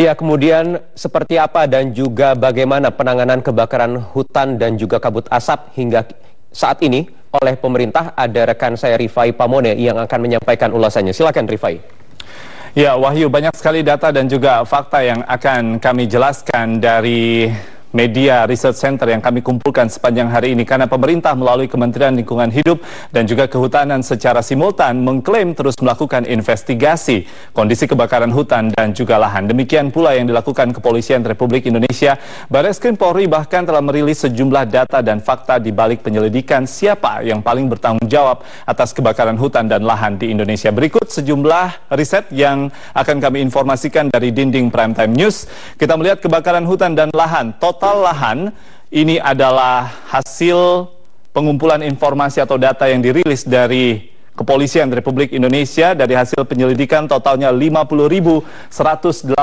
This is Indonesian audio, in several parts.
Ya, kemudian seperti apa dan juga bagaimana penanganan kebakaran hutan dan juga kabut asap hingga saat ini oleh pemerintah? Ada rekan saya Rifai Pamone yang akan menyampaikan ulasannya. Silakan Rifai. Ya, Wahyu, banyak sekali data dan juga fakta yang akan kami jelaskan dari Media Research Center yang kami kumpulkan sepanjang hari ini, karena pemerintah melalui Kementerian Lingkungan Hidup dan juga Kehutanan secara simultan mengklaim terus melakukan investigasi kondisi kebakaran hutan dan juga lahan. Demikian pula yang dilakukan Kepolisian Republik Indonesia. Barreskrim Polri bahkan telah merilis sejumlah data dan fakta di balik penyelidikan siapa yang paling bertanggung jawab atas kebakaran hutan dan lahan di Indonesia. Berikut sejumlah riset yang akan kami informasikan dari dinding Primetime News. Kita melihat kebakaran hutan dan lahan. Total lahan ini adalah hasil pengumpulan informasi atau data yang dirilis dari Kepolisian Republik Indonesia. Dari hasil penyelidikan totalnya 50.183,79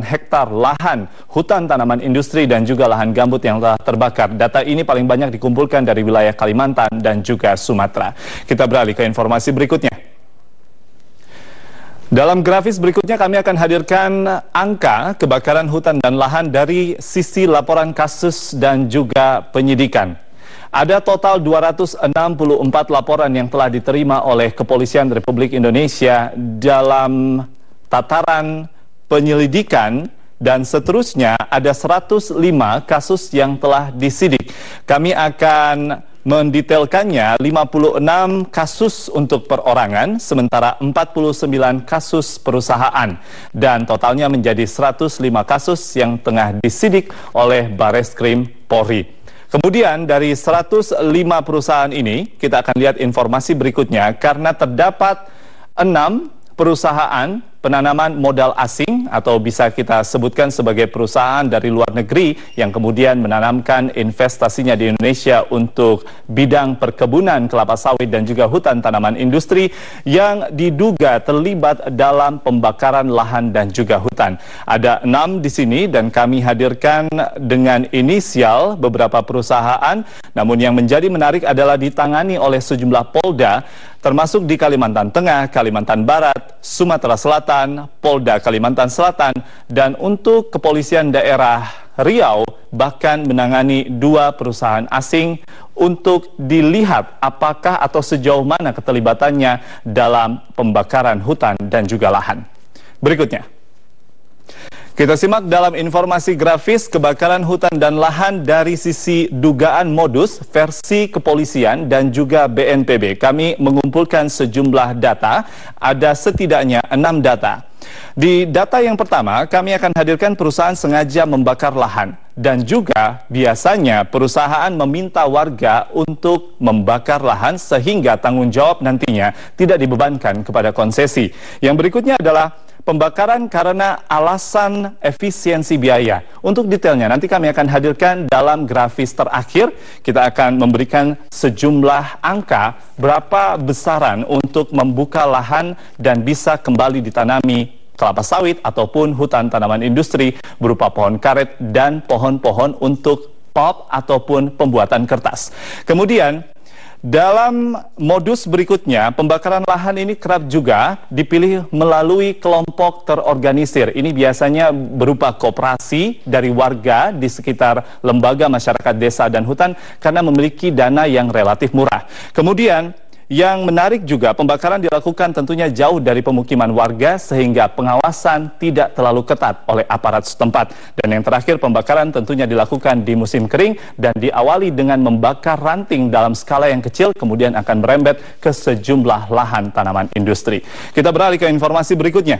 hektar lahan hutan tanaman industri dan juga lahan gambut yang telah terbakar. Data ini paling banyak dikumpulkan dari wilayah Kalimantan dan juga Sumatera. Kita beralih ke informasi berikutnya. Dalam grafis berikutnya kami akan hadirkan angka kebakaran hutan dan lahan dari sisi laporan kasus dan juga penyidikan. Ada total 264 laporan yang telah diterima oleh Kepolisian Republik Indonesia dalam tataran penyelidikan, dan seterusnya ada 105 kasus yang telah disidik. Kami akan mendetailkannya. 56 kasus untuk perorangan, sementara 49 kasus perusahaan, dan totalnya menjadi 105 kasus yang tengah disidik oleh Barreskrim Polri. Kemudian dari 105 perusahaan ini kita akan lihat informasi berikutnya, karena terdapat 6 perusahaan penanaman modal asing atau bisa kita sebutkan sebagai perusahaan dari luar negeri yang kemudian menanamkan investasinya di Indonesia untuk bidang perkebunan kelapa sawit dan juga hutan tanaman industri yang diduga terlibat dalam pembakaran lahan dan juga hutan. Ada 6 di sini dan kami hadirkan dengan inisial beberapa perusahaan, namun yang menjadi menarik adalah ditangani oleh sejumlah polda termasuk di Kalimantan Tengah, Kalimantan Barat, Sumatera Selatan, Polda Kalimantan Selatan, dan untuk Kepolisian Daerah Riau bahkan menangani 2 perusahaan asing untuk dilihat apakah atau sejauh mana keterlibatannya dalam pembakaran hutan dan juga lahan. Berikutnya, kita simak dalam informasi grafis kebakaran hutan dan lahan dari sisi dugaan modus versi kepolisian dan juga BNPB. Kami mengumpulkan sejumlah data, ada setidaknya 6 data. Di data yang pertama, kami akan hadirkan perusahaan sengaja membakar lahan. Dan juga biasanya perusahaan meminta warga untuk membakar lahan sehingga tanggung jawab nantinya tidak dibebankan kepada konsesi. Yang berikutnya adalah pembakaran karena alasan efisiensi biaya. Untuk detailnya nanti kami akan hadirkan dalam grafis terakhir. Kita akan memberikan sejumlah angka berapa besaran untuk membuka lahan dan bisa kembali ditanami kelapa sawit ataupun hutan tanaman industri berupa pohon karet dan pohon-pohon untuk pulp ataupun pembuatan kertas. Kemudian dalam modus berikutnya, pembakaran lahan ini kerap juga dipilih melalui kelompok terorganisir. Ini biasanya berupa koperasi dari warga di sekitar lembaga masyarakat desa dan hutan karena memiliki dana yang relatif murah. Kemudian yang menarik juga, pembakaran dilakukan tentunya jauh dari pemukiman warga sehingga pengawasan tidak terlalu ketat oleh aparat setempat. Dan yang terakhir, pembakaran tentunya dilakukan di musim kering dan diawali dengan membakar ranting dalam skala yang kecil, kemudian akan merembet ke sejumlah lahan tanaman industri. Kita beralih ke informasi berikutnya.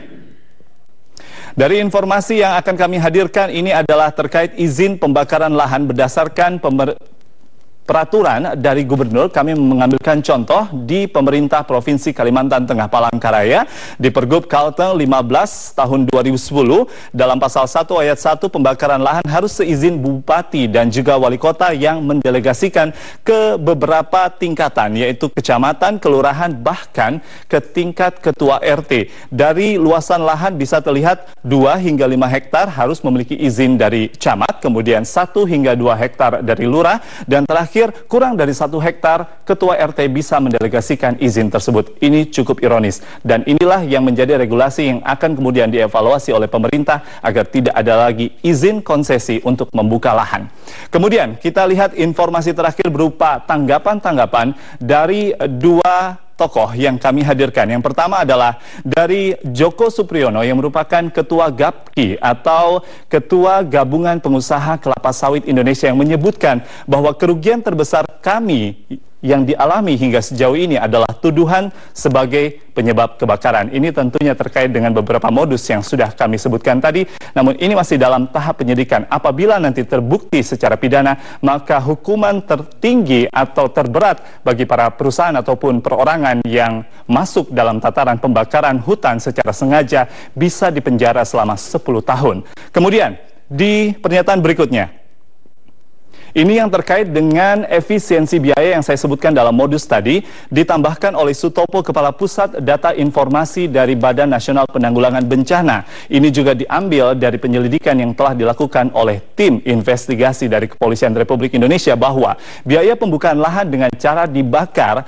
Dari informasi yang akan kami hadirkan ini adalah terkait izin pembakaran lahan berdasarkan peraturan dari gubernur. Kami mengambilkan contoh di pemerintah Provinsi Kalimantan Tengah Palangkaraya di Pergub Kalteng 15 tahun 2010 dalam pasal 1 ayat 1 pembakaran lahan harus seizin bupati dan juga wali kota yang mendelegasikan ke beberapa tingkatan, yaitu kecamatan, kelurahan, bahkan ke tingkat ketua RT. Dari luasan lahan bisa terlihat 2 hingga 5 hektar harus memiliki izin dari camat, kemudian 1 hingga 2 hektar dari lurah, dan terakhir terakhir, kurang dari 1 hektar, Ketua RT bisa mendelegasikan izin tersebut. Ini cukup ironis. Dan inilah yang menjadi regulasi yang akan kemudian dievaluasi oleh pemerintah agar tidak ada lagi izin konsesi untuk membuka lahan. Kemudian kita lihat informasi terakhir berupa tanggapan-tanggapan dari 2 tokoh yang kami hadirkan. Yang pertama adalah dari Joko Supriyono yang merupakan Ketua GAPKI atau Ketua Gabungan Pengusaha Kelapa Sawit Indonesia, yang menyebutkan bahwa kerugian terbesar kami yang dialami hingga sejauh ini adalah tuduhan sebagai penyebab kebakaran. Ini tentunya terkait dengan beberapa modus yang sudah kami sebutkan tadi, namun ini masih dalam tahap penyidikan. Apabila nanti terbukti secara pidana, maka hukuman tertinggi atau terberat bagi para perusahaan ataupun perorangan yang masuk dalam tataran pembakaran hutan secara sengaja bisa dipenjara selama 10 tahun. Kemudian, di pernyataan berikutnya, ini yang terkait dengan efisiensi biaya yang saya sebutkan dalam modus tadi, ditambahkan oleh Sutopo, Kepala Pusat Data Informasi dari Badan Nasional Penanggulangan Bencana. Ini juga diambil dari penyelidikan yang telah dilakukan oleh tim investigasi dari Kepolisian Republik Indonesia, bahwa biaya pembukaan lahan dengan cara dibakar